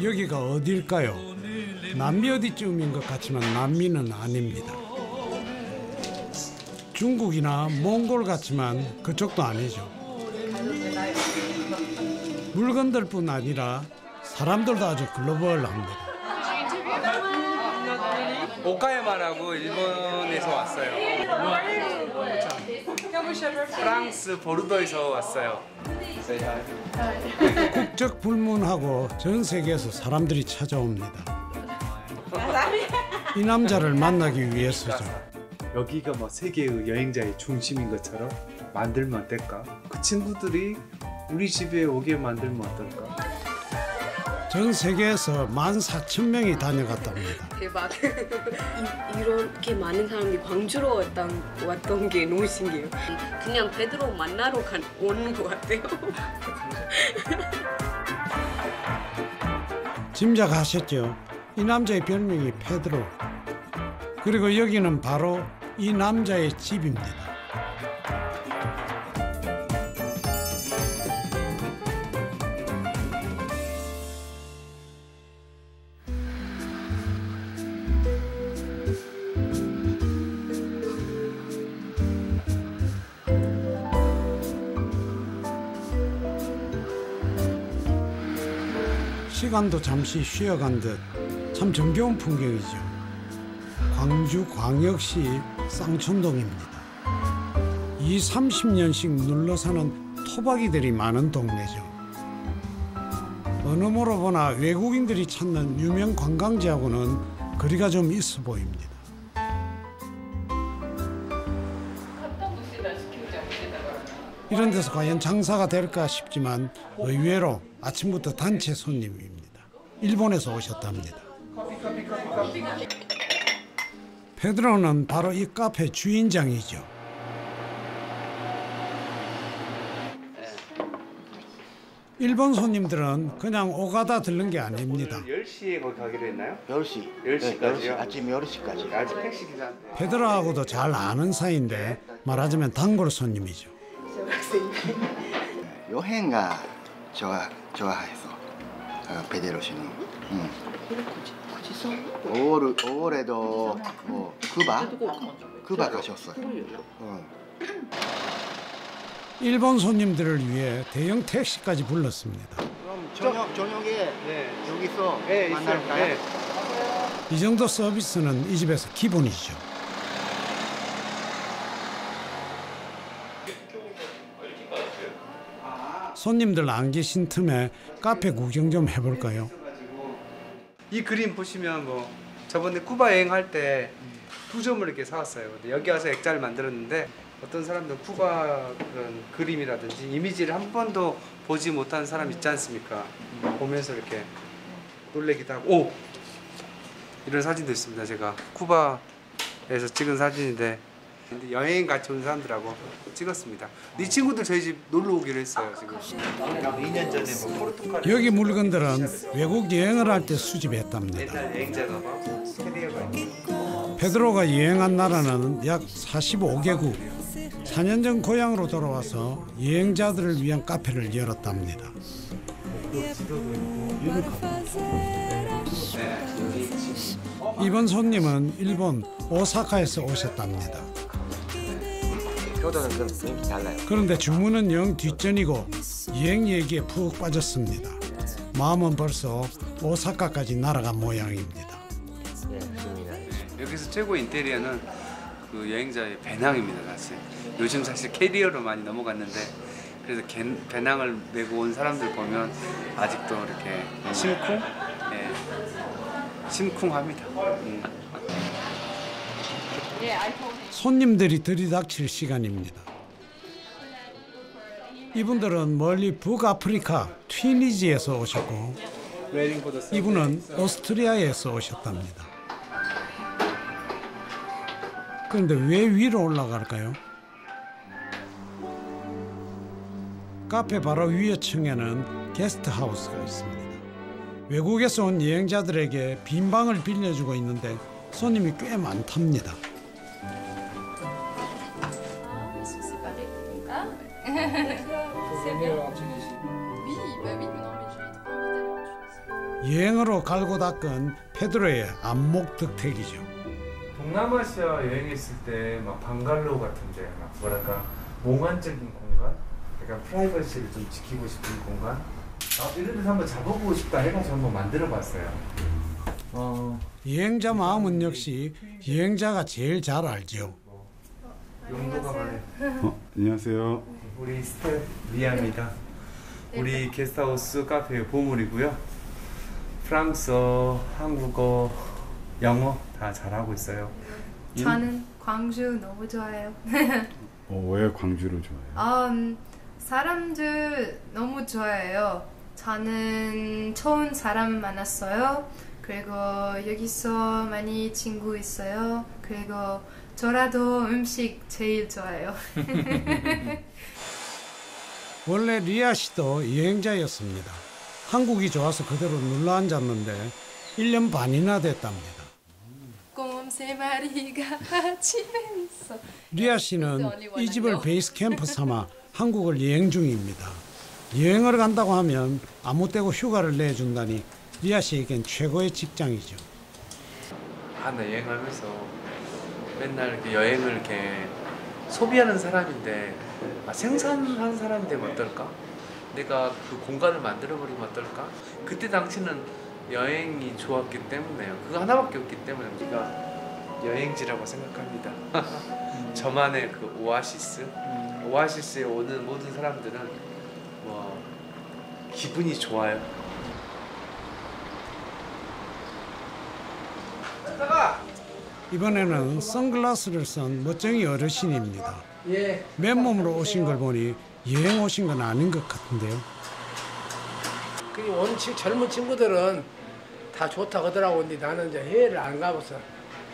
여기가 어딜까요? 남미 어디쯤인 것 같지만 남미는 아닙니다. 중국이나 몽골 같지만 그쪽도 아니죠. 물건들뿐 아니라 사람들도 아주 글로벌합니다. 오카야마라고 일본에서 왔어요. 프랑스 보르도에서 왔어요. 국적 불문하고 전 세계에서 사람들이 찾아옵니다. 이 남자를 만나기 위해서죠. 여기가 뭐 세계의 여행자의 중심인 것처럼 만들면 어떨까? 그 친구들이 우리 집에 오게 만들면 어떨까? 전 세계에서 14,000명이 다녀갔답니다. 대박. 이렇게 많은 사람이 광주로 왔던 게 너무 신기해요. 그냥 베드로 만나러 오는 것 같아요. 짐작하셨죠? 이 남자의 별명이 페드로. 그리고 여기는 바로 이 남자의 집입니다. 시간도 잠시 쉬어간 듯 참 정겨운 풍경이죠. 광주광역시 쌍촌동입니다. 20-30년씩 눌러 사는 토박이들이 많은 동네죠. 어느 모로 보나 외국인들이 찾는 유명 관광지하고는 거리가 좀 있어 보입니다. 이런 데서 과연 장사가 될까 싶지만 의외로 아침부터 단체 손님입니다. 일본에서 오셨답니다. 페드로는 바로 이 카페 주인장이죠. 일본 손님들은 그냥 오가다 들른 게 아닙니다. 오늘 10시에 거기 가기로 했나요? 10시. 10시까지요? 네, 아침 10시까지. 아직 택시 기사인데. 페드로하고도 잘 아는 사이인데 말하자면 단골 손님이죠. 여행가 좋아해서 페데로 씨는. 올해도 뭐 쿠바 가셨어요. 일본 손님들을 위해 대형 택시까지 불렀습니다. 그럼 저녁에 여기서 만날까요? 네. 이 정도 서비스는 이 집에서 기본이죠. 손님들 안 계신 틈에 카페 구경 좀 해볼까요? 이 그림 보시면 뭐 저번에 쿠바 여행할 때 2점을 이렇게 사왔어요. 근데 여기 와서 액자를 만들었는데 어떤 사람들은 쿠바 그런 그림이라든지 이미지를 한 번도 보지 못한 사람 있지 않습니까? 보면서 이렇게 놀래기도 하고 오! 이런 사진도 있습니다. 제가 쿠바에서 찍은 사진인데 여행 같이 온 사람들하고 찍었습니다. 이 친구들 저희 집 놀러 오기로 했어요. 지금 2년 전에 뭐 포르투갈 여기 물건들은 외국 여행을 할 때 수집했답니다. 옛날 여행자가 캐리어가 있고 페드로가 여행한 나라는 약 45개국. 4년 전 고향으로 돌아와서 여행자들을 위한 카페를 열었답니다. 이번 손님은 일본 오사카에서 오셨답니다. 그런데 주문은 영 뒷전이고 여행 얘기에 푹 빠졌습니다. 마음은 벌써 오사카까지 날아간 모양입니다. 여기서 최고 인테리어는 그 여행자의 배낭입니다. 사실 요즘 사실 캐리어로 많이 넘어갔는데 그래서 배낭을 메고 온 사람들 보면 아직도 이렇게 심쿵합니다. 손님들이 들이닥칠 시간입니다. 이분들은 멀리 북아프리카 튀니지에서 오셨고 이분은 오스트리아에서 오셨답니다. 그런데 왜 위로 올라갈까요? 카페 바로 위에 층에는 게스트하우스가 있습니다. 외국에서 온 여행자들에게 빈 방을 빌려주고 있는데 손님이 꽤 많답니다. 여행으로 갈고 닦은 페드로의 안목득택이죠. 동남아시아 여행했을 때 막 방갈로 같은데 막 뭐랄까 몽환적인 공간, 약간 프라이버시를 좀 지키고 싶은 공간, 이런 데서 한번 잡아보고 싶다 해가지고 한번 만들어봤어요. 여행자 마음은 역시 여행자가 제일 잘 알죠. 용도가 많아요. 안녕하세요. 우리 스텝 리아입니다. 우리 게스트하우스 카페의 보물이고요. 프랑스어, 한국어, 영어 다 잘하고 있어요. 저는 광주 너무 좋아해요. 왜 광주를 좋아해요? 사람들 너무 좋아해요. 저는 좋은 사람 만났어요. 그리고 여기서 많이 친구 있어요. 그리고 저라도 음식 제일 좋아해요. 원래 리아 씨도 여행자였습니다. 한국이 좋아서 그대로 눌러앉았는데 1년 반이나 됐답니다. 곰 3마리가 집에 있어. 리아 씨는 이 집을 베이스 캠프 삼아 한국을 여행 중입니다. 여행을 간다고 하면 아무 때고 휴가를 내준다니 리아 씨에겐 최고의 직장이죠. 나 여행하면서 맨날 이렇게 여행을 이렇게 소비하는 사람인데 생산하는 사람이 되면 어떨까? 내가 그 공간을 만들어버리면 어떨까? 그때 당시는 여행이 좋았기 때문에요. 그거 하나밖에 없기 때문에 우리가 여행지라고 생각합니다. 저만의 그 오아시스, 오아시스에 오는 모든 사람들은 뭐 기분이 좋아요. 이번에는 선글라스를 쓴 멋쟁이 어르신입니다. 맨몸으로 오신 걸 보니 여행 오신 건 아닌 것 같은데요. 온 젊은 친구들은 다 좋다 그러더라고. 근데 나는 이제 해외를 안 가봐서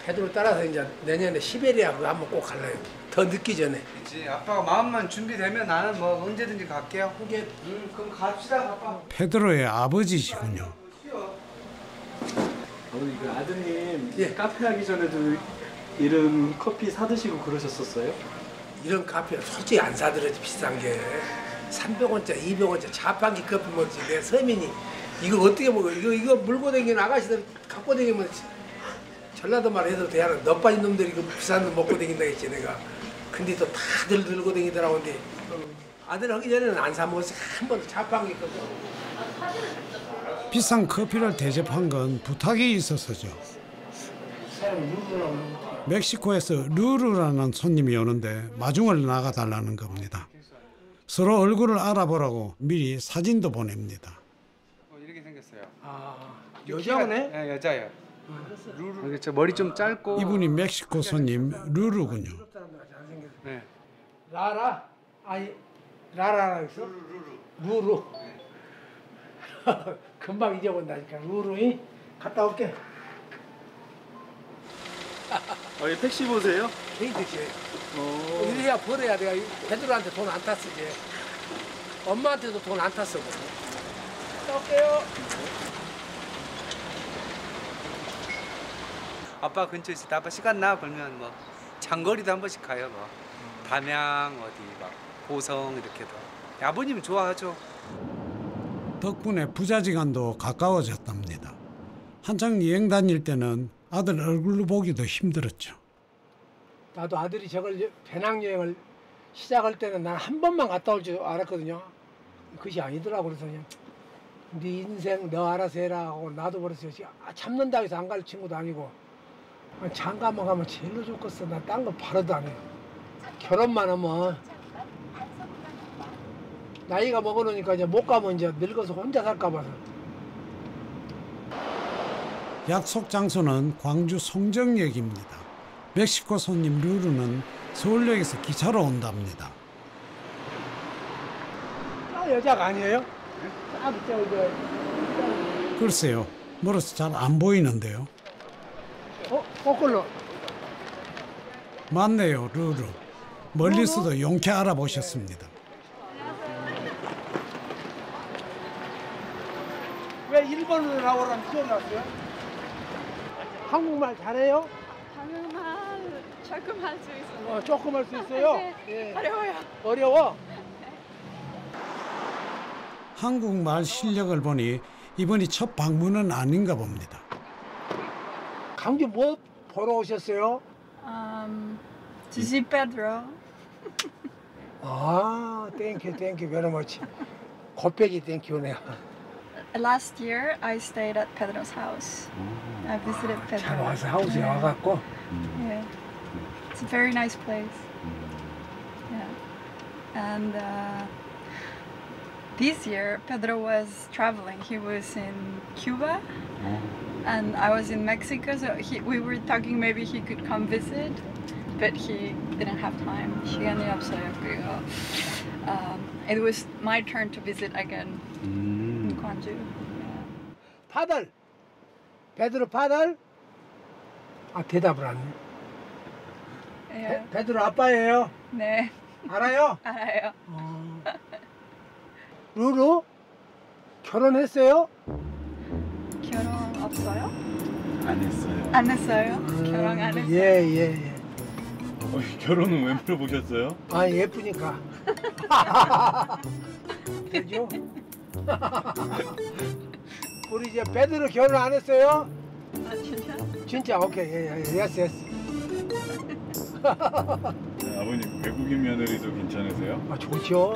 페드로 따라서 이제 내년에 시베리아 그거 한번 꼭 갈래요. 더 늦기 전에. 그렇지. 아빠가 마음만 준비되면 나는 뭐 언제든지 갈게요. 그럼 갑시다, 아빠. 페드로의 아버지시군요. 그 아드님 카페 하기 전에도 이런 커피 사드시고 그러셨었어요? 이런 카페 솔직히 안 사들어지 비싼 게 300원짜리 200원짜리 자판기 커피 먹지. 내 서민이 이걸 어떻게 먹어. 이거 물고 다니는 아가씨들 갖고 다니면 전라도 말 해도 대하는 너빠진 놈들이 그 비싼 거 먹고 다닌다 했지 내가. 근데 또 다들 들고 다니더라고. 근데 아들 하기 전에는 안 사 먹었어. 한 번도 자판기 커피. 비싼 커피를 대접한 건 부탁이 있어서죠. 멕시코에서 루루라는 손님이 오는데 마중을 나가달라는 겁니다. 서로 얼굴을 알아보라고 미리 사진도 보냅니다. 이렇게 생겼어요. 여자네? 네, 여자예요. 루루. 이게 저 머리 좀 짧고. 이분이 멕시코 손님 루루군요. 네. 라라? 아니 라라라 있어? 루루. 금방 잊어본다니까. 루루이 갔다 올게. 이 택시 보세요? 케이크지. 이래야 버려야 내가 베드로한테 돈 안 탔어 이제. 엄마한테도 돈 안 탔어. 갔다 올게요. 아빠 근처에 있을 때 아빠 시간 나 그러면 뭐 장거리도 한 번씩 가요. 뭐 담양 어디 막 고성 이렇게도. 아버님 좋아하죠. 덕분에 부자지간도 가까워졌답니다. 한창 여행 다닐 때는 아들 얼굴로 보기도 힘들었죠. 나도 아들이 저걸 배낭여행을 시작할 때는 난 한 번만 갔다 올 줄 알았거든요. 그것이 아니더라고. 그래서 그냥 네 인생 너 알아서 해라 하고 나도 그랬어요. 참는다고 해서 안 갈 친구도 아니고 장가만 가면 제일로 좋겠어. 나 딴 거 바라도 안 해요. 결혼만 하면 나이가 먹어놓으니까 이제 못 가면 이제 늙어서 혼자 살까 봐서. 약속 장소는 광주 송정역입니다. 멕시코 손님 루루는 서울역에서 기차로 온답니다. 여자가 아니에요? 글쎄요, 멀어서 잘 안 보이는데요. 거꾸로. 맞네요, 루루. 멀리서도 용케 알아보셨습니다. 왜 일본으로 나오라면 키워놨어요? 한국말 잘해요? 한국말 조금 할 수 있어요. 조금 할 수 있어요? 네. 어려워요. 어려워? 한국말 실력을 보니 이번이 첫 방문은 아닌가 봅니다. 광주 뭐 보러 오셨어요? To see Pedro. 아, 땡큐 very much. 곱빼기 땡큐네요. Last year, I stayed at Pedro's house. I visited Pedro. 잘 와서 하우스에 와갖고. Yeah, it's a very nice place. Yeah, and this year Pedro was traveling. He was in Cuba, and I was in Mexico. So we were talking maybe he could come visit, but he didn't have time. 시간이 없어요. 그리고 it was my turn to visit again in Gwangju. 파달. 베드로 파달? 아, 대답을 안 해. 예. 베드로 아빠예요? 네. 알아요? 알아요. 루루? 결혼했어요? 결혼 없어요? 안 했어요. 안 했어요? 결혼 안 했어요? 예. 결혼은 왜 물어보셨어요? 아, 예쁘니까. 되죠? 우리 이제 베드로 결혼 안 했어요? 아, 진짜? 진짜? 오케이. 예스. 아버님 외국인 며느리도 괜찮으세요? 아, 좋죠.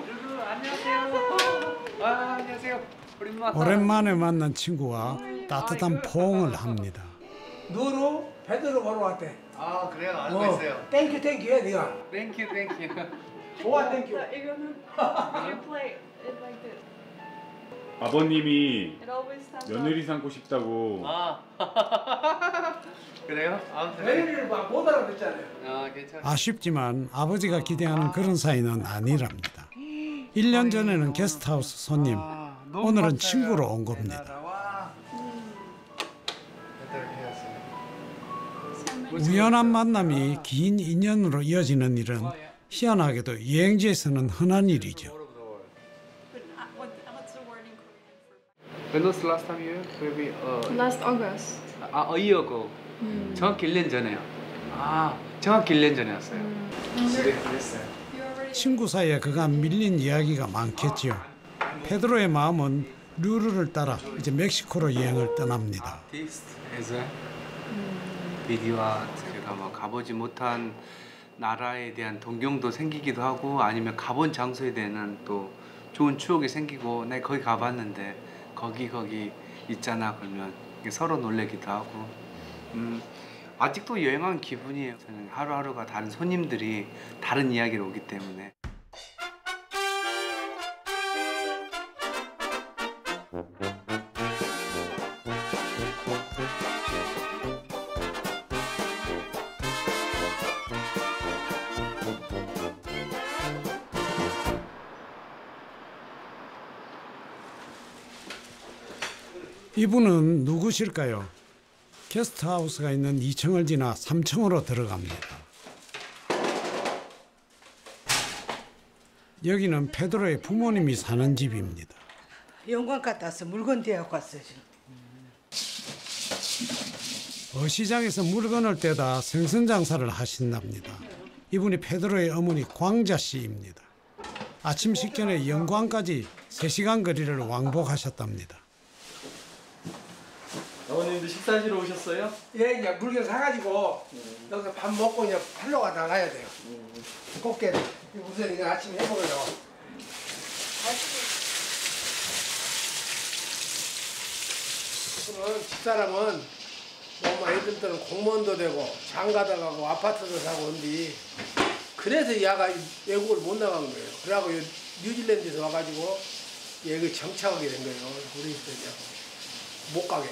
루루 안녕하세요. 안녕하세요. 오랜만에 만난 친구와 따뜻한 포옹을 합니다. 누루 베드로 보러 왔대. 아 그래요? 알고 있어요. 땡큐 해 네가. 땡큐. 좋아 땡큐. 이거는 you play it like this. 아버님이 It always stands 며느리 삼고 싶다고. 아 그래요? 며느리를 못 알아듣잖아요. 아 괜찮아요. 아쉽지만 아버지가 기대하는 그런 사이는 아니랍니다. 1년 전에는 게스트하우스 손님, 오늘은 친구로 온 겁니다. 우연한 만남이 긴 인연으로 이어지는 일은 희한하게도 여행지에서는 흔한 일이죠. When was the last time you maybe Last August. a year ago. 정확히 1년 전에요. 아 정확히 1년 전에 왔어요. 그랬어요. 친구 사이에 그간 밀린 이야기가 많겠지요. 페드로의 마음은 루루를 따라 이제 멕시코로 여행을 떠납니다. 아티스트에서 비디오 아트 제가 뭐 가보지 못한 나라에 대한 동경도 생기기도 하고 아니면 가본 장소에 대한 또 좋은 추억이 생기고 내가 거기 가봤는데 거기 있잖아 그러면 서로 놀래기도 하고 아직도 여행한 기분이에요. 저는 하루하루가 다른 손님들이 다른 이야기로 오기 때문에. 이분은 누구실까요? 게스트하우스가 있는 2층을 지나 3층으로 들어갑니다. 여기는 페드로의 부모님이 사는 집입니다. 영광 갔다 왔어. 물건 대갖고 왔어요 지금. 어시장에서 물건을 떼다 생선장사를 하신답니다. 이분이 페드로의 어머니 광자 씨입니다. 아침 식전에 영광까지 3시간 거리를 왕복하셨답니다. 아버님도 식사하시러 오셨어요? 예, 이제 물건 사가지고 여기서 밥 먹고 이제 팔로가 나가야 돼요. 꽃게 우선 이거 아침 해먹으려고. 그러면 집사람은 뭐 애들들은 공무원도 되고 장가도 가고 아파트도 사고 온디 그래서 야가 외국을 못 나간 거예요. 그래갖고 뉴질랜드에서 와가지고 여기 정착하게 된 거예요. 우리 집도 못 가게.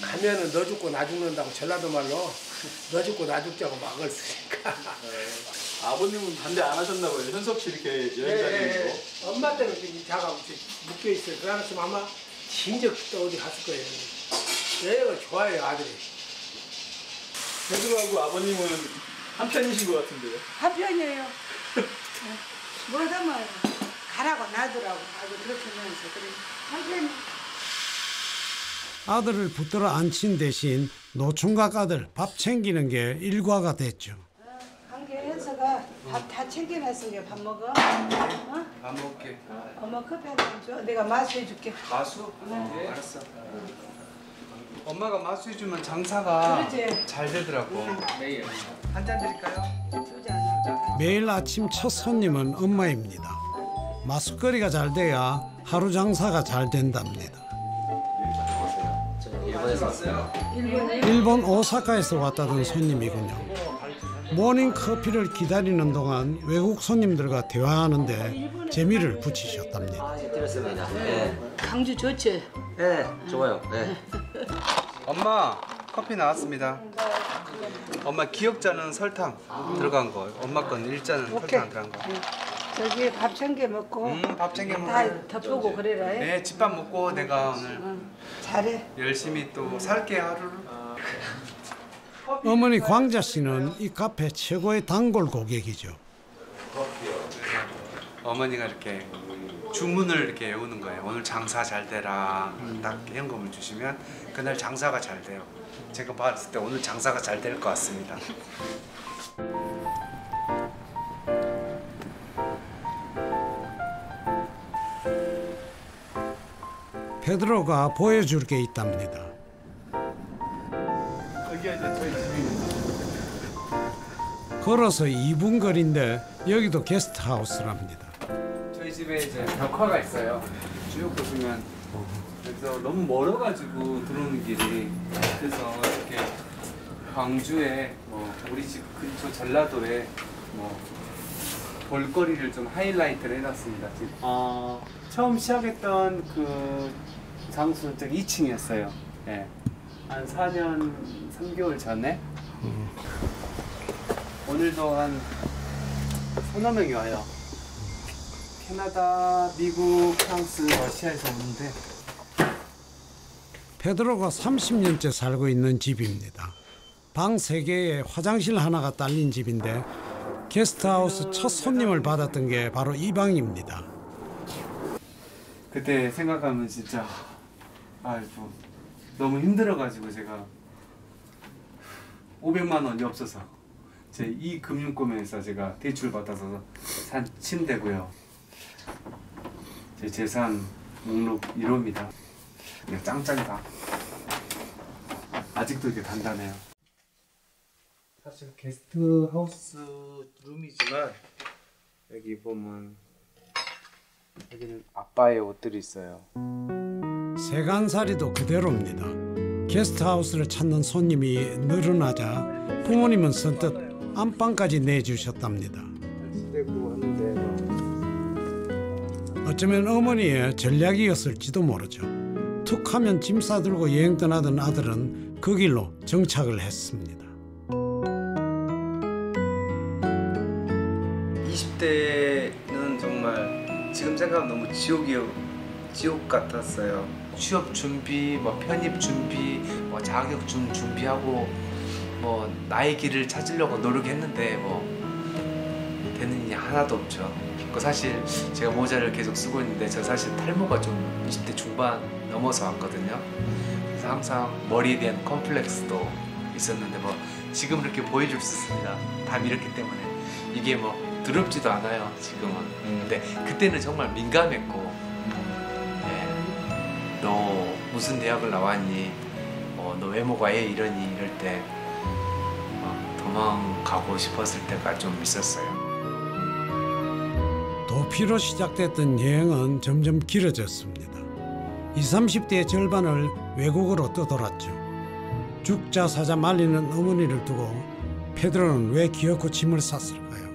가면은 너 죽고 나 죽는다고 전라도 말로 너 죽고 나 죽자고 막을 쓰니까. 아버님은 반대 안 하셨나 봐요. 현석 씨 이렇게 여행 다니고. 엄마 때문에 이 자가 묶여 있어요. 그 아저씨 아마 진즉 또 어디 갔을 거예요. 여행을 좋아해요 아들이. 베드로하고 아버님은 한 편이신 것 같은데요. 한편이에요. 뭐라면 가라고 놔두라고 아주 그렇게 하면서 그래. 한편. 아들을 붙들어 앉힌 대신 노총각 아들 밥 챙기는 게 일과가 됐죠. 관계 해서가 밥 다 챙겨놨으니까 밥 먹어. 어? 밥 먹게. 엄마 커피 한 잔 줘. 내가 마수해줄게. 마수? 네. 알았어. 엄마가 마수해주면 장사가 그렇지. 잘 되더라고. 매일. 한 잔 드릴까요? 두 잔. 매일 아침 첫 손님은 엄마입니다. 마술거리가 잘 돼야 하루 장사가 잘 된답니다. 일본에서 왔어요. 일본 오사카에서 왔다던 손님이군요. 모닝 커피를 기다리는 동안 외국 손님들과 대화하는데 재미를 붙이셨답니다. 들었습니다. 네. 강주 좋지? 네, 좋아요. 네. 엄마 커피 나왔습니다. 엄마 기억자는 설탕 들어간 거. 엄마 건 일자는 설탕 들어간 거. 저기 밥 챙겨 먹고. 밥 챙겨 먹고. 다 덮고 그래라. 네, 집밥 먹고 내가 오늘 잘해. 열심히 또 살게 하루를. 어머니 광자 씨는 이 카페 최고의 단골 고객이죠. 어머니가 이렇게 주문을 이렇게 외우는 거예요. 오늘 장사 잘 되라. 딱 현금을 주시면 그날 장사가 잘 돼요. 제가 봤을 때 오늘 장사가 잘 될 것 같습니다. 페드로가 보여줄 게 있답니다. 여기가 이제 저희 집입니다. 걸어서 2분 거리인데 여기도 게스트하우스랍니다. 저희 집에 이제 벽화가 있어요. 쭉 보시면 그래서 너무 멀어가지고 들어오는 길이 그래서 이렇게 광주에 뭐 우리 집 근처 전라도에 뭐 볼거리를 좀 하이라이트를 해놨습니다. 처음 시작했던 그 장소는 저기 2층이었어요. 예. 한 4년 3개월 전에 오늘도 한 3-4명이 와요. 캐나다, 미국, 프랑스, 러시아에서 오는데 페드로가 30년째 살고 있는 집입니다. 방 3개에 화장실 하나가 딸린 집인데 게스트하우스 첫 손님을 받았던 게 바로 이 방입니다. 그때 생각하면 진짜 아이고 너무 힘들어가지고 제가 500만 원이 없어서 제 이 금융권에서 제가 대출 받아서 산 침대고요. 제 재산 목록 1호입니다. 그냥 짱짱이다. 아직도 이게 단단해요. 사실 게스트하우스 룸이지만 여기 보면 여기는 아빠의 옷들이 있어요. 세간살이도 그대로입니다. 게스트하우스를 찾는 손님이 늘어나자 부모님은 선뜻 안방까지 내주셨답니다. 어쩌면 어머니의 전략이었을지도 모르죠. 툭 하면 짐 싸들고 여행 떠나던 아들은 그 길로 정착을 했습니다. 20대는 정말 지금 생각하면 너무 지옥 같았어요. 취업 준비, 뭐 편입 준비, 뭐 자격증 준비하고 뭐 나의 길을 찾으려고 노력했는데 뭐 되는 일이 하나도 없죠. 그 사실 제가 모자를 계속 쓰고 있는데 저 사실 탈모가 좀 20대 중반 넘어서 왔거든요. 그래서 항상 머리에 대한 컴플렉스도 있었는데 뭐 지금 이렇게 보여줄 수 있습니다. 다 이렇기 때문에 이게 뭐 두렵지도 않아요 지금은. 근데 그때는 정말 민감했고 너 무슨 대학을 나왔니? 너 외모가 왜 이러니? 이럴 때 도망가고 싶었을 때가 좀 있었어요. 도피로 시작됐던 여행은 점점 길어졌습니다. 20, 30대의 절반을 외국으로 떠돌았죠. 죽자 사자 말리는 어머니를 두고 페드로는 왜 기어코 짐을 쌌을까요?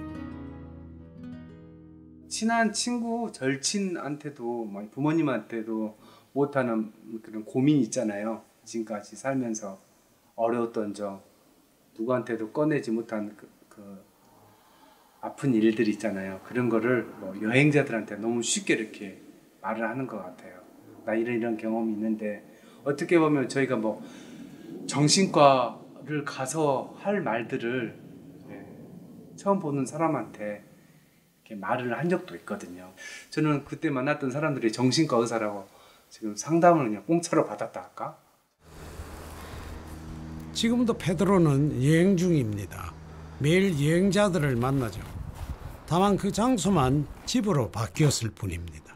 친한 친구, 절친한테도 부모님한테도 못하는 그런 고민이 있잖아요. 지금까지 살면서 어려웠던 점, 누구한테도 꺼내지 못한 그 아픈 일들이 있잖아요. 그런 거를 뭐 여행자들한테 너무 쉽게 이렇게 말을 하는 것 같아요. 나 이런 경험이 있는데 어떻게 보면 저희가 뭐 정신과를 가서 할 말들을 처음 보는 사람한테 이렇게 말을 한 적도 있거든요. 저는 그때 만났던 사람들이 정신과 의사라고 지금 상담을 그냥 공짜로 받았다 할까? 지금도 페드로는 여행 중입니다. 매일 여행자들을 만나죠. 다만 그 장소만 집으로 바뀌었을 뿐입니다.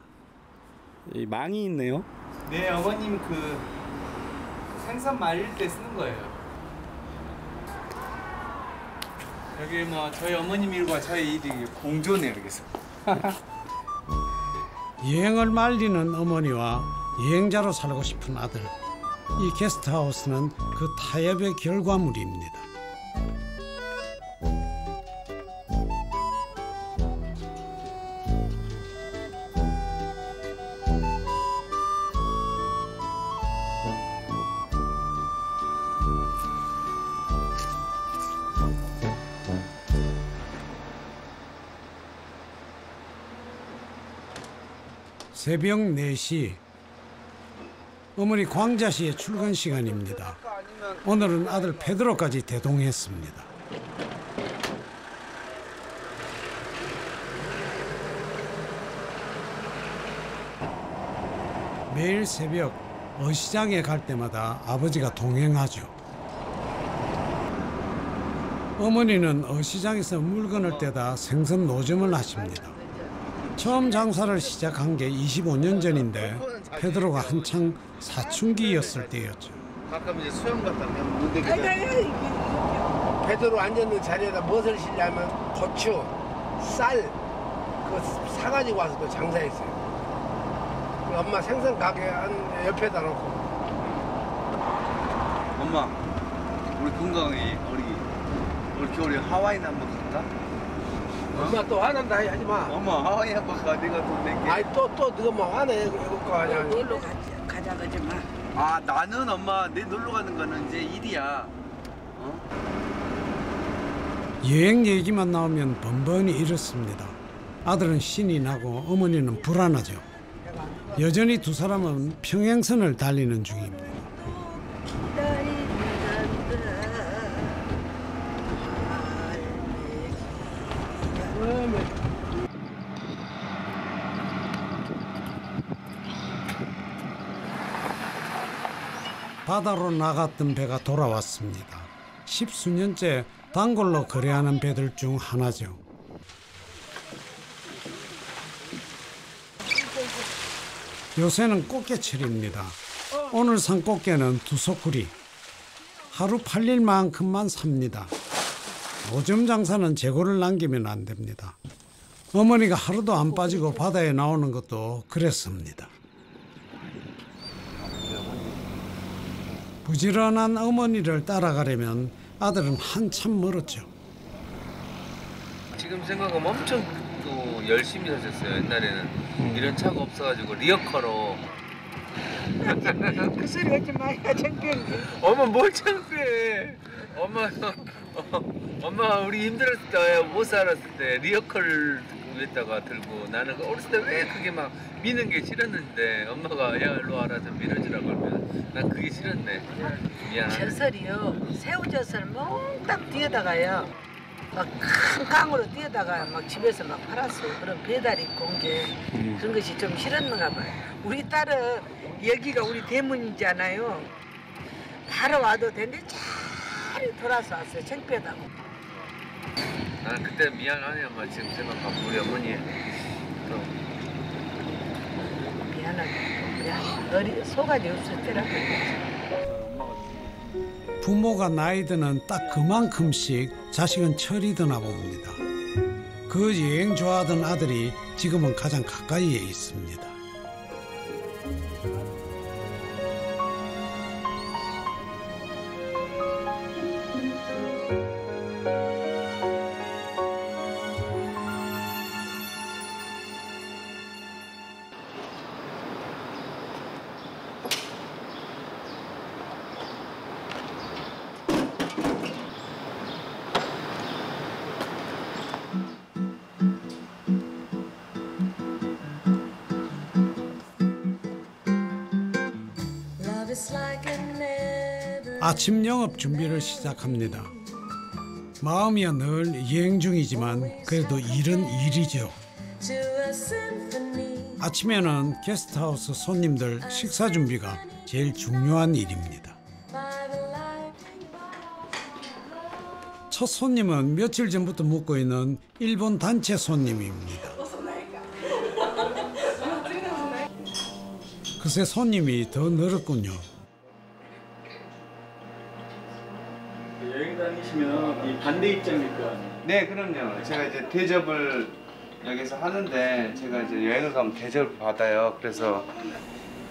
이 망이 있네요. 네, 어머님 그 생선 말릴 때 쓰는 거예요. 여기 뭐 저희 어머님 일과 저희 일이 공존해요, 여기서. 여행을 말리는 어머니와 여행자로 살고 싶은 아들. 이 게스트하우스는 그 타협의 결과물입니다. 새벽 4시, 어머니 광자시의 출근 시간입니다. 오늘은 아들 페드로까지 대동했습니다. 매일 새벽 어시장에 갈 때마다 아버지가 동행하죠. 어머니는 어시장에서 물건을 떼다 생선 노점을 하십니다. 처음 장사를 시작한 게 25년 전인데 페드로가 한창 사춘기였을 때였죠. 가끔 이제 수영 갔다 오면 못 되게 베드로 앉았는 자리에다 무엇을 실냐면 고추, 쌀, 그거 사가지고 와서 또 장사했어요. 엄마 생선 가게 한 옆에다 놓고. 엄마, 우리 건강히 우리 겨울에 하와이나 한번 갈까? 엄마 또 화난다 하지 마. 엄마 하와이 한번 가. 내가 돈 낼게. 아니 또 네가 뭐 화내 이거 하냐. 놀러 가자 그러지 마. 아 나는 엄마 내 놀러 가는 거는 이제 일이야. 여행 얘기만 나오면 번번이 이렇습니다. 아들은 신이 나고 어머니는 불안하죠. 여전히 두 사람은 평행선을 달리는 중입니다. 바다로 나갔던 배가 돌아왔습니다. 10수년째 단골로 거래하는 배들 중 하나죠. 요새는 꽃게철입니다. 오늘 산 꽃게는 2소쿠리. 하루 팔릴 만큼만 삽니다. 노점 장사는 재고를 남기면 안 됩니다. 어머니가 하루도 안 빠지고 바다에 나오는 것도 그랬습니다. 부지런한 어머니를 따라가려면 아들은 한참 멀었죠. 지금 생각하면 엄청 또 열심히 사셨어요. 옛날에는 이런 차가 없어가지고 리어커로. 그 소리 하지 마야 창피해. 엄마 뭘 창피해. 엄마 우리 힘들었을 때 못 살았을 때 리어커를 위에다가 들고 나는 어렸을 때 왜 그게 막 미는 게 싫었는데 엄마가 야 일로 와라 좀 밀어주라고 하면 난 그게 싫었네. 미안하네. 젖설이요. 새우젓을 몽땅 뛰어다가요. 막 큰 강으로 뛰어다가 막 집에서 막 팔았어요. 그런 배달 있고 온 게 그런 것이 좀 싫었는가 봐요. 우리 딸은 여기가 우리 대문이잖아요. 바로 와도 되는데 잘 돌아서 왔어요. 창피하다고. 나는 그때 미안하네 엄마. 지금 생각하면 우리 어머니 또 미안하게 속아지 없을 때라고. 부모가 나이 드는 딱 그만큼씩 자식은 철이 드나 봅니다. 그 여행 좋아하던 아들이 지금은 가장 가까이에 있습니다. 아침 영업 준비를 시작합니다. 마음이야 늘 여행 중이지만 그래도 일은 일이죠. 아침에는 게스트하우스 손님들 식사 준비가 제일 중요한 일입니다. 첫 손님은 며칠 전부터 묵고 있는 일본 단체 손님입니다. 그새 손님이 더 늘었군요. 여행 다니시면 이 반대 입장일까? 네, 그럼요. 제가 이제 대접을 여기서 하는데 제가 이제 여행을 가면 대접을 받아요. 그래서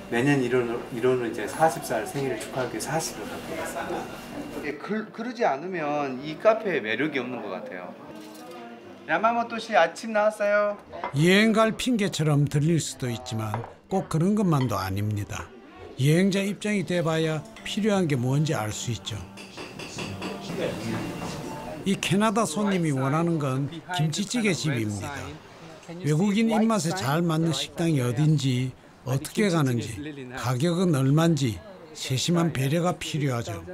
내년 1호는 이제 40살 생일을 축하하기 위해 40을 갖고 왔습니다. 그러지 않으면 이 카페에 매력이 없는 것 같아요. 야마모토 씨 아침 나왔어요. 여행 갈 핑계처럼 들릴 수도 있지만 꼭 그런 것만도 아닙니다. 여행자 입장이 돼봐야 필요한 게 뭔지 알 수 있죠. 이 캐나다 손님이 원하는 건 김치찌개 집입니다. 외국인 입맛에 잘 맞는 식당이 어딘지, 어떻게 가는지, 가격은 얼마인지 세심한 배려가 필요하죠.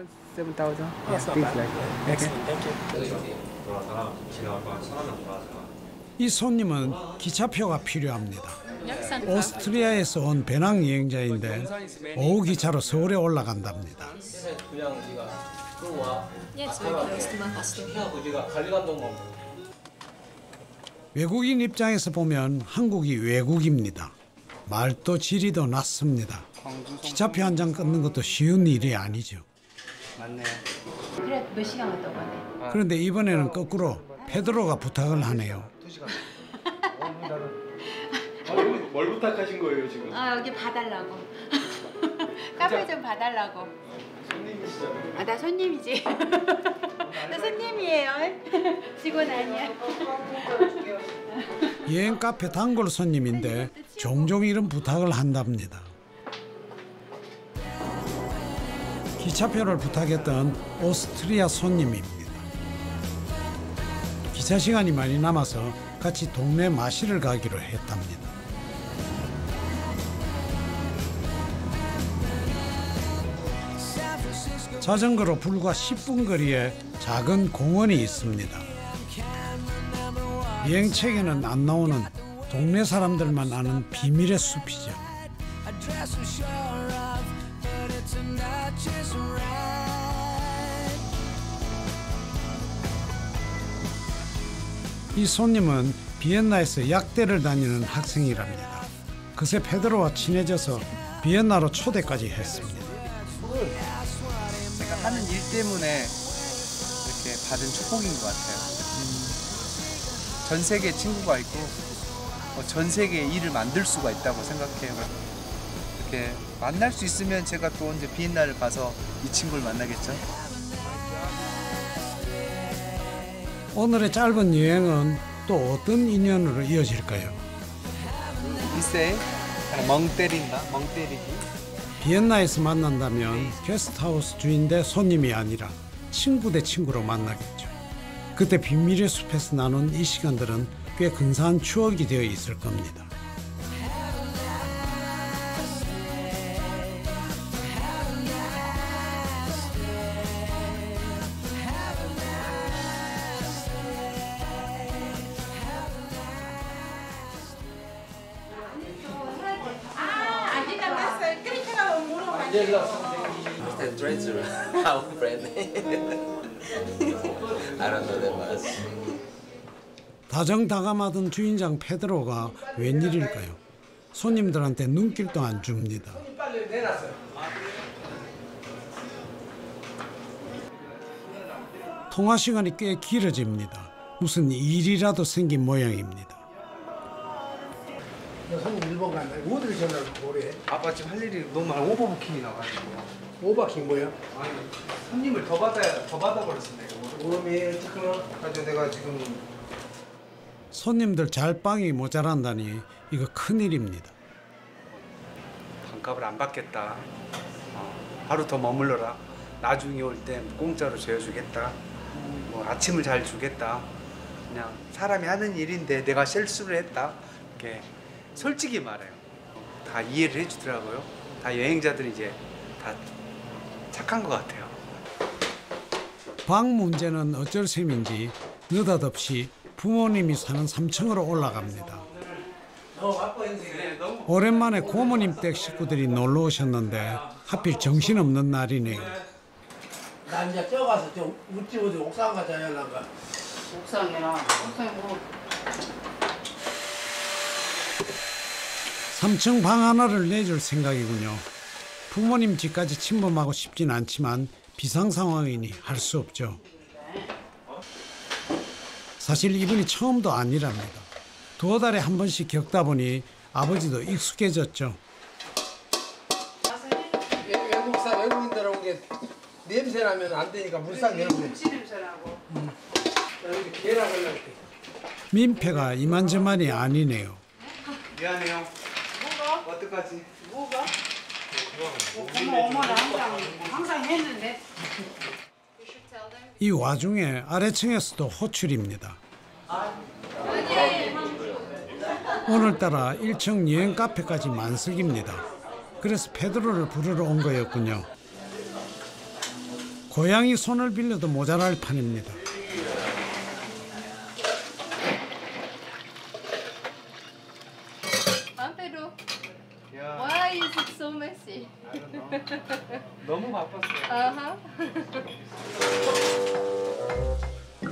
이 손님은 기차표가 필요합니다. 오스트리아에서 온 배낭 여행자인데 오후 기차로 서울에 올라간답니다. 외국인 입장에서 보면 한국이 외국입니다. 말도 지리도 낮습니다. 기차표 한 장 끊는 것도 쉬운 일이 아니죠. 맞네. 그래 몇 시간 갔다 오네. 그런데 이번에는 거꾸로 페드로가 부탁을 하네요. 2시간. 뭘 부탁하신 거예요 지금? 여기 봐달라고. 카페 좀 봐달라고. 손님이시잖아요. 나 손님이지. 나 손님이에요. 직원 아니야. 여행 카페 단골 손님인데 종종 이런 부탁을 한답니다. 기차표를 부탁했던 오스트리아 손님입니다. 기차 시간이 많이 남아서 같이 동네 마실을 가기로 했답니다. 자전거로 불과 10분 거리에 작은 공원이 있습니다. 여행책에는 안 나오는 동네 사람들만 아는 비밀의 숲이죠. 이 손님은 비엔나에서 약대를 다니는 학생이랍니다. 그새 페드로와 친해져서 비엔나로 초대까지 했습니다. 제가 하는 일 때문에 이렇게 받은 축복인 것 같아요. 전 세계에 친구가 있고 전 세계에 일을 만들 수가 있다고 생각해요. 이렇게 만날 수 있으면 제가 또 언제 비엔나를 가서 이 친구를 만나겠죠. 오늘의 짧은 여행은 또 어떤 인연으로 이어질까요? 글쎄, 멍 때린다? 멍 때리기? 비엔나에서 만난다면 게스트하우스 주인 대 손님이 아니라 친구 대 친구로 만나겠죠. 그때 비밀의 숲에서 나눈 이 시간들은 꽤 근사한 추억이 되어 있을 겁니다. The treasure, our friend. I don't know that much. 다정다감하던 주인장 페드로가 웬일일까요? 손님들한테 눈길도 안 줍니다. 통화 시간이 꽤 길어집니다. 무슨 일이라도 생긴 모양입니다. 손님 일본 간다. 어디를 전화를 오래? 아빠 지금 할 일이 너무 많아. 오버부킹이 나가지고. 오버킹 뭐야? 아니, 손님을 더 받아버렸어 내가. 오름이 어떡하나? 아주 내가 지금 손님들 잘빵이 모자란다니 이거 큰일입니다. 반값을 안 받겠다. 하루 더 머물러라. 나중에 올 때 공짜로 재워주겠다. 뭐 아침을 잘 주겠다. 그냥 사람이 하는 일인데 내가 실수를 했다. 이렇게 솔직히 말해요. 다 이해를 해주더라고요. 다 여행자들이 이제 다 착한 것 같아요. 방 문제는 어쩔 셈인지 느닷없이 부모님이 사는 3층으로 올라갑니다. 오랜만에 고모님 댁 식구들이 놀러 오셨는데 하필 정신없는 날이네요. 나 이제 쪄가서 저 우찌 어디 옥상 가자 하려가. 옥상이나 옥상에 뭐 3층 방 하나를 내줄 생각이군요. 부모님 집까지 침범하고 싶진 않지만 비상 상황이니 할 수 없죠. 사실 이분이 처음도 아니랍니다. 두어 달에 한 번씩 겪다 보니 아버지도 익숙해졌죠. 외국인들하고 이게 냄새 나면 안 되니까 물상 열고. 김치 냄새 나고. 여기 계란 걸렸대. 민폐가 이만저만이 아니네요. 미안해요. 뭐가? 어떡하지? 뭐가? 어머나 항상 했는데. 이 와중에 아래층에서도 호출입니다. 오늘따라 1층 여행 카페까지 만석입니다. 그래서 페드로를 부르러 온 거였군요. 고양이 손을 빌려도 모자랄 판입니다. Pedro, why is it so messy? 너무 바빴어요.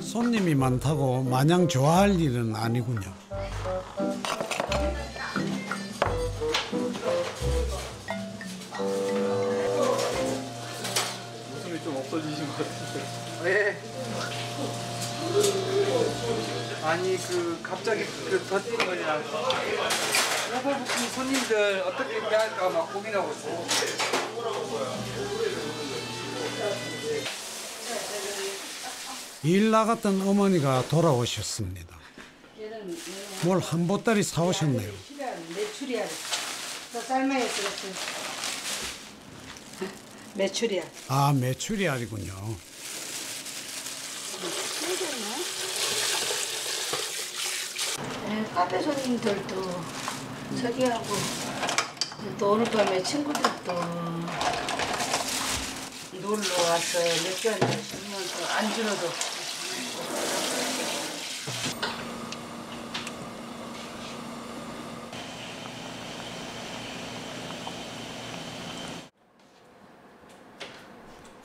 손님이 많다고 마냥 좋아할 일은 아니군요. 웃음이 좀 없어지신 것 같은데. 네. 아니 갑자기 덧진 거냐. 호불호품 손님들 어떻게 대할까 막 고민하고 있어요. 일 나갔던 어머니가 돌아오셨습니다. 뭘 한 보따리 사오셨네요. 메추리알. 또 삶아야 되겠어. 메추리알. 아, 메추리알이군요. 카페 손님들도 저기하고 또 오늘 밤에 친구들도 놀러 왔어요. 맥주 한잔 주면서 안주로도.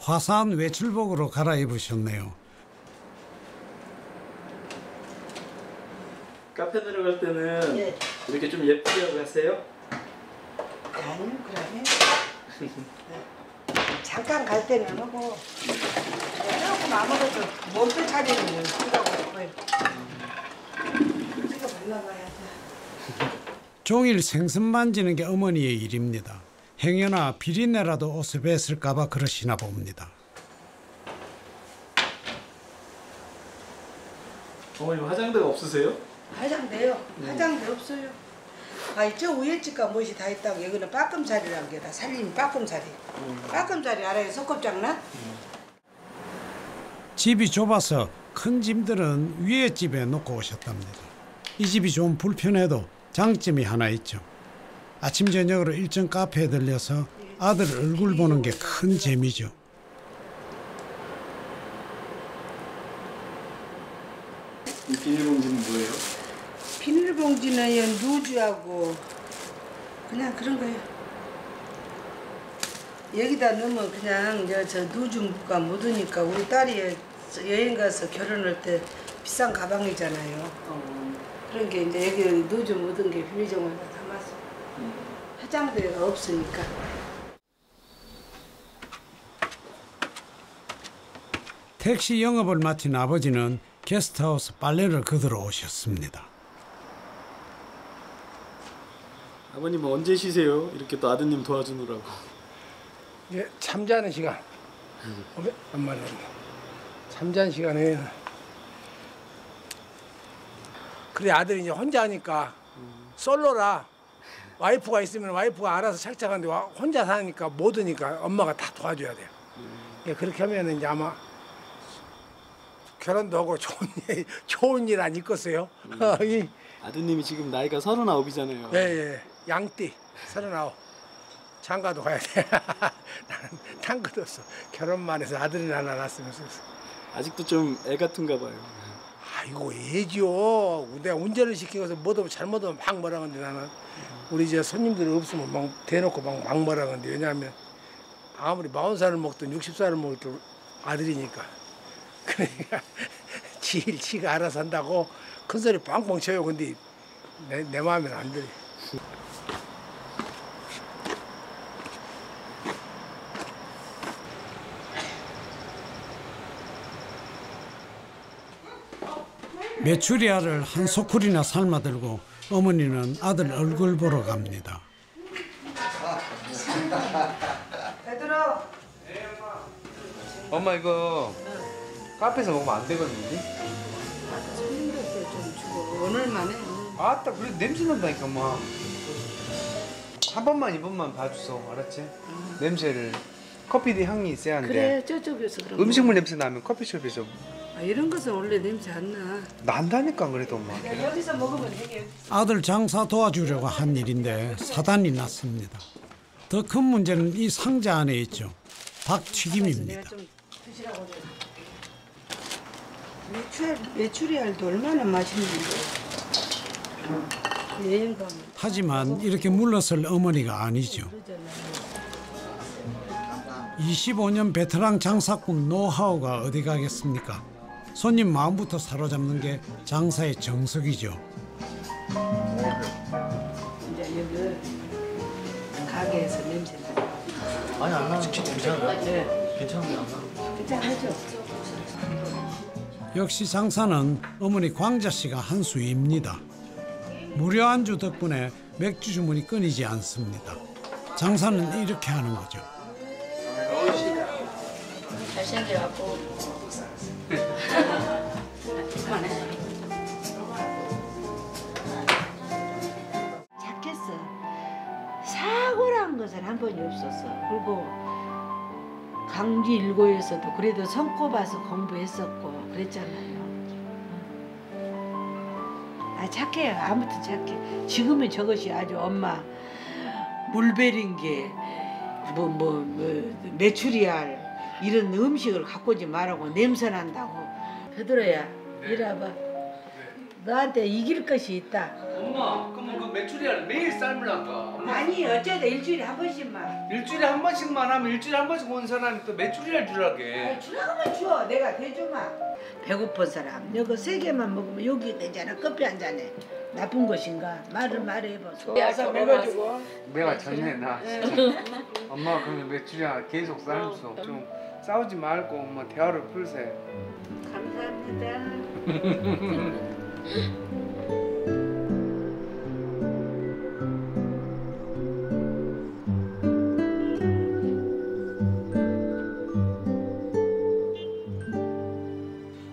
화사한 외출복으로 갈아입으셨네요. 카페 들어갈 때는 예. 이렇게 좀 예쁘게 가세요? 아니요, 그러면 잠깐 갈 때는 하고 조금 아무래도 몸도 차리는 생각으로 거의 제가 발라봐야지. 종일 생선 만지는 게 어머니의 일입니다. 행여나 비린내라도 옷에 뱉을까 봐 그러시나 봅니다. 어머님 화장대가 없으세요? 화장대요? 화장대 없어요. 아, 저 위에 집과 무엇이 다 있다고. 여기는 빠끔자리라는 게 다 살림 빠끔자리. 빠끔자리 알아요? 소꿉장난? 집이 좁아서 큰 짐들은 위에 집에 놓고 오셨답니다. 이 집이 좀 불편해도 장점이 하나 있죠. 아침 저녁으로 일정 카페에 들려서 아들 얼굴 보는 게 큰 재미죠. 이 비닐봉지는 뭐예요? 비닐봉지는 누주하고 그냥 그런 거예요. 여기다 넣으면 그냥 저 누주가 묻으니까 우리 딸이 여행 가서 결혼할 때 비싼 가방이잖아요. 그런 게 이제 여기 누주 묻은 게 비닐종이에 담아서 화장대가 없으니까. 택시 영업을 마친 아버지는 게스트하우스 빨래를 거들어 오셨습니다. 아버님은 언제 쉬세요? 이렇게 또 아드님 도와주느라고. 예, 잠자는 시간. 엄마는 잠자는 시간에 그래 아들이 이제 혼자 하니까 솔로라 와이프가 있으면 와이프가 알아서 착착한데 혼자 사니까 못 오니까 엄마가 다 도와줘야 돼요. 예, 그렇게 하면 이제 아마 결혼도 하고 좋은 일 안 있겠어요. 아드님이 지금 나이가 39이잖아요. 예, 예. 양띠 39. 장가도 가야 돼. 나는 딴것도 없어. 결혼만 해서 아들이 하나 낳았으면 좋겠어. 아직도 좀 애 같은가 봐요. 아이고 애지요. 내가 운전을 시키고서 뭐도 잘못하면 막 뭐라 하는데 나는 우리 이제 손님들 없으면 막 대놓고 막 뭐라 하는데 왜냐하면 아무리 40살을 먹든 60살을 먹든 아들이니까. 그러니까 지가 알아서 한다고 큰 소리 뻥뻥 쳐요. 근데 내 마음에는 안 들어. 메추리알을 한 소쿠리나 삶아들고 어머니는 아들 얼굴 보러 갑니다. 얘들아. 엄마 이거 카페에서 먹으면 안 되거든요. 손님들한테 좀 주고 오늘만에. 아따 그래도 냄새 난다니까 엄마. 한 번만 이번만 봐주소. 알았지? 냄새를. 커피 향이 있어야 하는데. 그래 저쪽에서 그럼. 음식물 냄새 나면 커피숍에서. 아, 이런 것은 원래 냄새 안 나. 난다니까 그래도 엄마. 여기서 먹으면 되게. 아들 장사 도와주려고 한 일인데 사단이 났습니다. 더 큰 문제는 이 상자 안에 있죠. 닭튀김입니다. 메추리알도 얼마나 맛있는데. 여행 가면. 하지만 이렇게 물러설 어머니가 아니죠. 25년 베테랑 장사꾼 노하우가 어디 가겠습니까? 손님 마음부터 사로잡는 게 장사의 정석이죠. 이제 여기 가게에서 냄새 나. 아니 안 나는 괜찮아요? 네. 괜찮은데 안 나는. 괜찮죠? 역시 장사는 어머니 광자 씨가 한 수입니다. 무료 안주 덕분에 맥주 주문이 끊이지 않습니다. 장사는 이렇게 하는 거죠. 잘생겨갖고 착했어. 사고란 것은 한 번이 없었어. 그리고 강주 일고에서도 그래도 손꼽아서 공부했었고 그랬잖아요. 아 착해요. 아무튼 착해. 지금은 저것이 아주 엄마 물베린 게 메추리알 이런 음식을 갖고 오지 말라고 냄새 난다고. 베드로야 이리 와봐. 너한테 이길 것이 있다. 엄마 그러면 그 메추리알 매일 삶으란가? 아니 어쩌다 일주일에 한 번씩만. 일주일에 한 번씩만 하면 일주일에 한 번씩 온 사람이 또 메추리알 주라게. 주라고만 줘. 내가 대주마. 배고픈 사람 여기 3개만 먹으면 여기 되잖아. 커피 한 잔에. 나쁜 것인가? 말을 말해봐. 와서 먹어주고. 내가 졌네 나 진짜. 엄마 그러면 메추리알 계속 삶소. 좀 싸우지 말고 엄마 대화를 풀세. 감사합니다.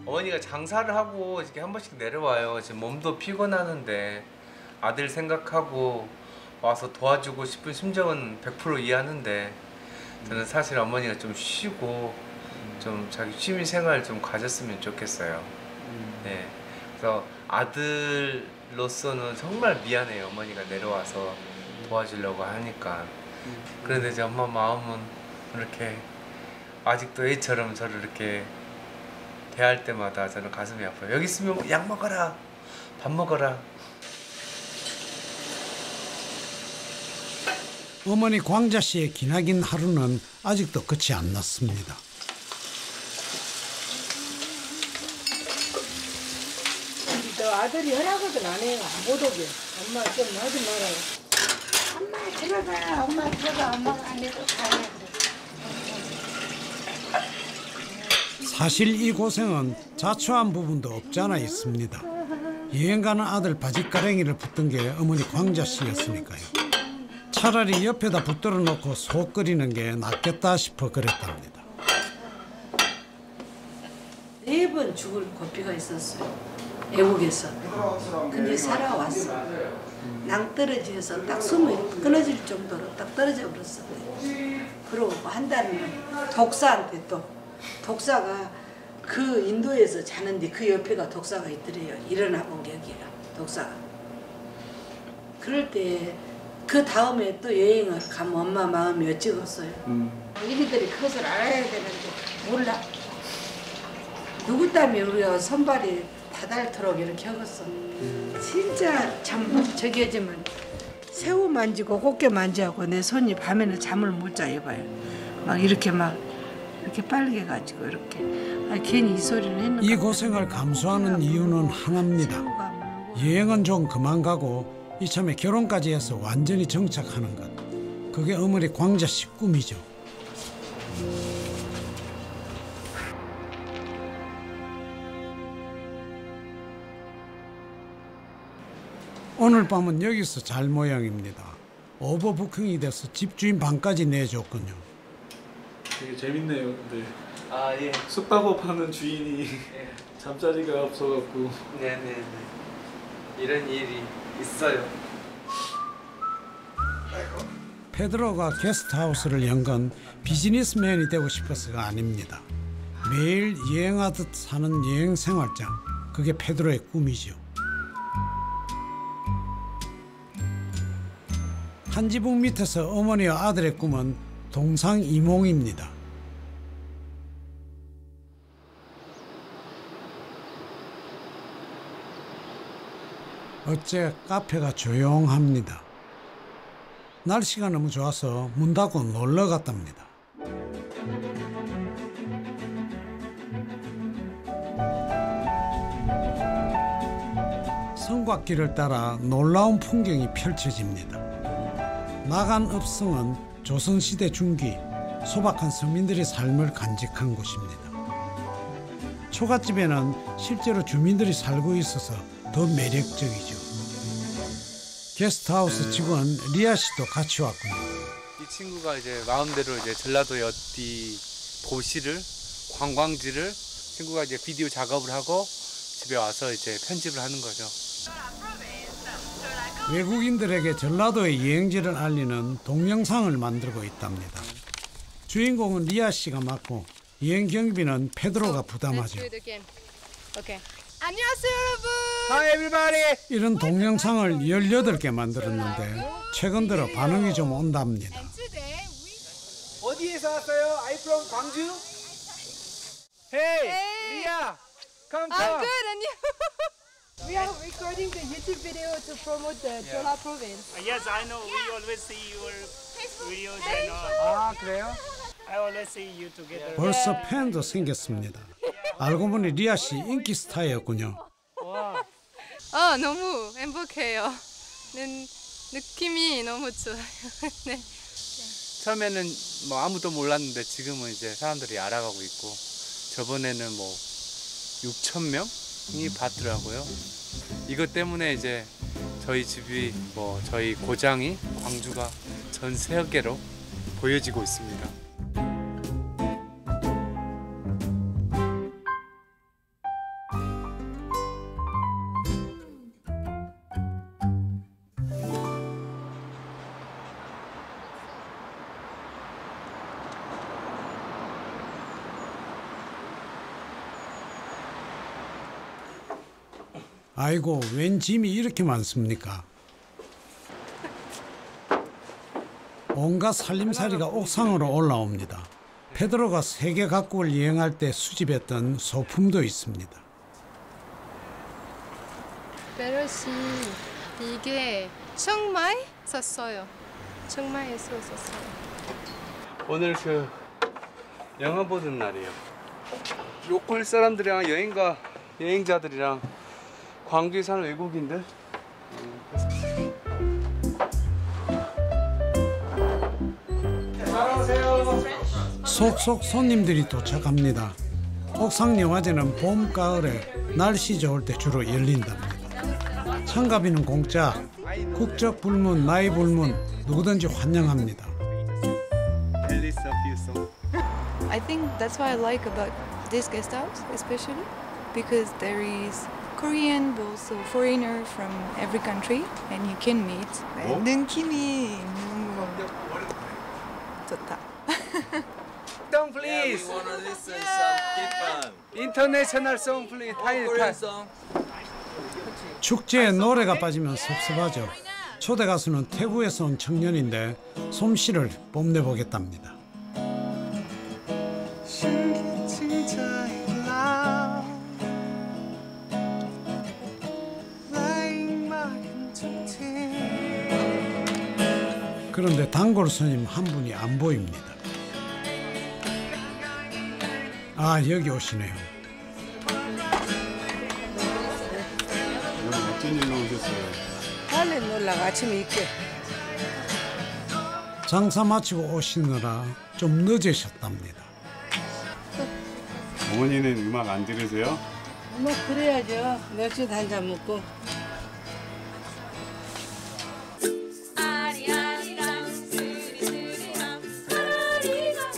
어머니가 장사를 하고 이렇게 한 번씩 내려와요. 지금 몸도 피곤하는데 아들 생각하고 와서 도와주고 싶은 심정은 100% 이해하는데 저는 사실 어머니가 좀 쉬고 좀 자기 취미 생활 좀 가졌으면 좋겠어요. 네. 그래서 아들로서는 정말 미안해요. 어머니가 내려와서 도와주려고 하니까. 그런데 이제 엄마 마음은 이렇게 아직도 애처럼 저를 이렇게 대할 때마다 저는 가슴이 아파요. 여기 있으면 약 먹어라, 밥 먹어라. 어머니 광자 씨의 기나긴 하루는 아직도 끝이 안 났습니다. 너 아들이 허락을 안 해요. 못 오게. 엄마 좀 하지 말아요. 엄마 들어가. 엄마 들어가. 엄마가 안 해도 가야 그래. 사실 이 고생은 자초한 부분도 없지 않아 있습니다. 여행 가는 아들 바짓가랭이를 붙든 게 어머니 광자 씨였으니까요. 차라리 옆에다 붙들어 놓고 속 끓이는 게 낫겠다 싶어 그랬답니다. 4번 죽을 고비가 있었어요. 애국에서. 근데 살아왔어. 낭떠러지에서 딱 숨이 끊어질 정도로 딱 떨어져 버렸어. 그러고 한 달이면 독사한테 또 독사가 그 인도에서 자는데 그 옆에가 독사가 있더래요. 일어나 본 게 여기가 독사가. 그럴 때 그 다음에 또 여행을 가면 엄마 마음이 어찌겠어요. 이리들이 그것을 알아야 되는데 몰라. 누구 때문에 우리가 손발이 다닳도록 이렇게 하겠어. 진짜 참 저기 하지만 새우 만지고 꽃게 만지고 내 손이 밤에는 잠을 못 자. 해봐요. 막 이렇게 막 이렇게 빨개가지고 이렇게 괜히 이 소리를 했는 이 고생을 감수하는 이유는 하나입니다. 여행은 좀 그만 가고 이참에 결혼까지 해서 완전히 정착하는 것. 그게 어머니 광자씨 꿈이죠. 오늘 밤은 여기서 잘 모양입니다. 오버부킹이 돼서 집주인 방까지 내줬군요. 되게 재밌네요. 근데 아 예. 숙박업 하는 주인이 잠자리가 없어갖고. 네네네. 이런 일이 있어요. 페드로가 게스트하우스를 연 건 비즈니스맨이 되고 싶어서가 아닙니다. 매일 여행하듯 사는 여행 생활장, 그게 페드로의 꿈이죠. 한 지붕 밑에서 어머니와 아들의 꿈은 동상이몽입니다. 어째 카페가 조용합니다. 날씨가 너무 좋아서 문 닫고 놀러 갔답니다. 성곽길을 따라 놀라운 풍경이 펼쳐집니다. 나간 읍성은 조선시대 중기 소박한 서민들의 삶을 간직한 곳입니다. 초가집에는 실제로 주민들이 살고 있어서 더 매력적이죠. 게스트하우스 직원 리아 씨도 같이 왔군요. 이 친구가 이제 마음대로 이제 전라도 어디 도시를 관광지를 친구가 이제 비디오 작업을 하고 집에 와서 이제 편집을 하는 거죠. 외국인들에게 전라도의 여행지를 알리는 동영상을 만들고 있답니다. 주인공은 리아 씨가 맡고 여행 경비는 페드로가 부담하죠. 안녕하세요 여러분. Hi everybody. 이런 동영상을 18개 만들었는데 최근 들어 반응이 좀 온답니다. 어디에서 왔어요? I'm from 광주. Hey, Ria, come. I'm good, and you? We are recording the YouTube video to promote the Chola province. Yes, I know. We always see your videos and all. 아 그래요? I always see you together. 벌써 팬도 생겼습니다. 알고 보니 리아 씨 인기 스타였군요. 너무 행복해요. 느낌이 너무 좋아요. 네. 처음에는 뭐 아무도 몰랐는데 지금은 이제 사람들이 알아가고 있고 저번에는 뭐 6,000명이 봤더라고요. 이것 때문에 이제 저희 집이 뭐 저희 고장이 광주가 전 세계로 보여지고 있습니다. 아이고, 웬 짐이 이렇게 많습니까? 온갖 살림살이가 옥상으로 올라옵니다. 페드로가 세계 각국을 여행할 때 수집했던 소품도 있습니다. 베러시 이게 청마에 썼어요. 청마에서 썼어요. 오늘 그 영화 보는 날이에요. 로컬 사람들이랑 여행자들이랑 광주에 사는 외국인들 속속 손님들이 도착합니다. 옥상 영화제는 봄, 가을에 날씨 좋을 때 주로 열린답니다. 참가비는 공짜, 국적 불문, 나이 불문 누구든지 환영합니다. I think that's what I like about this guest house, especially because there is Korean, but also foreigner from every country, and you can meet. 느낌이 너무 좋다. Song please. We wanna listen some K-pop. International song please. Korean song. 축제에 노래가 빠지면 섭섭하죠. 초대 가수는 태국에서 온 청년인데 솜씨를 뽐내보겠답니다. 그런데 단골 손님 한 분이 안 보입니다. 아, 여기 오시네요. 오늘 어쩐 일로 오셨어요? 빨리 놀라가 아침에 있게. 장사 마치고 오시느라 좀 늦으셨답니다. 어머니는 음악 안 들으세요? 뭐 그래야죠. 맥주 한잔 먹고.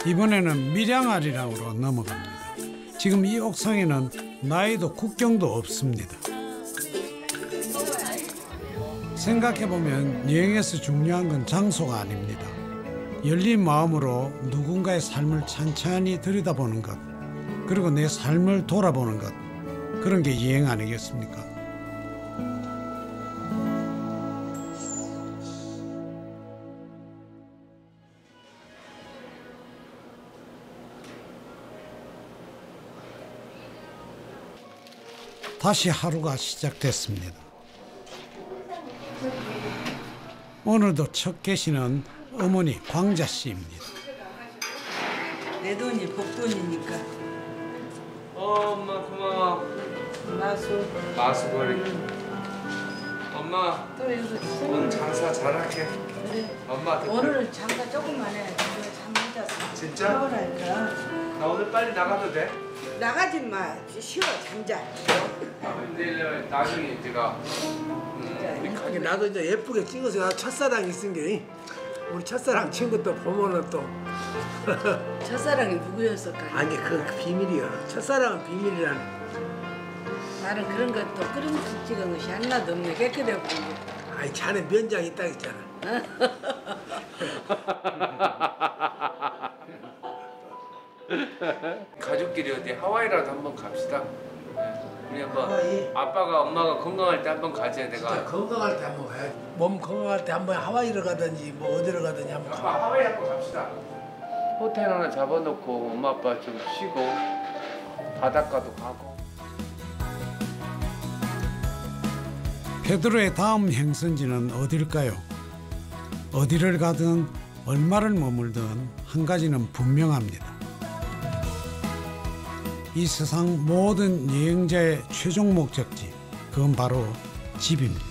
이번에는 밀양아리랑으로 넘어갑니다. 지금 이 옥상에는 나이도 국경도 없습니다. 생각해보면 여행에서 중요한 건 장소가 아닙니다. 열린 마음으로 누군가의 삶을 찬찬히 들여다보는 것, 그리고 내 삶을 돌아보는 것, 그런 게 여행 아니겠습니까? 다시 하루가 시작됐습니다. 오늘도 첫 계시는 어머니 광자 씨입니다. 내 돈이 복돈이니까. 엄마 고마워. 마수거리. 엄마. 또 여기서 오늘 장사 잘할게. 그래. 엄마 덕분에. 오늘은 장사 조금만 해. 잠 못 잤어. 진짜? 나오라니까. 나 오늘 빨리 나가도 돼? 나가지 마. 쉬어 잠자. 근데 나중에 제가 아니, 나도 이제 예쁘게 찍어서 나 첫사랑 있은 게 우리 첫사랑 친구 또 보면은 또 첫사랑이 누구였을까? 아니 그 비밀이야. 첫사랑은 비밀이라는. 나는 그런 것도 끓이면서 찍은 것이 하나도 없네. 깨끗해 보이고. 아니 자네 면장 있다 했잖아. 가족끼리 어디 하와이라도 한번 갑시다. 우리 한번 아빠가 엄마가 건강할 때 한번 가자. 내가 건강할 때 한번 가야지. 몸 건강할 때 한번 하와이를 가든지 뭐 어디를 가든지 한번 가. 하와이 한번 갑시다. 호텔 하나 잡아놓고 엄마 아빠 좀 쉬고 바닷가도 가고. 페드로의 다음 행선지는 어딜까요? 어디를 가든 얼마를 머물든 한 가지는 분명합니다. 이 세상 모든 여행자의 최종 목적지, 그건 바로 집입니다.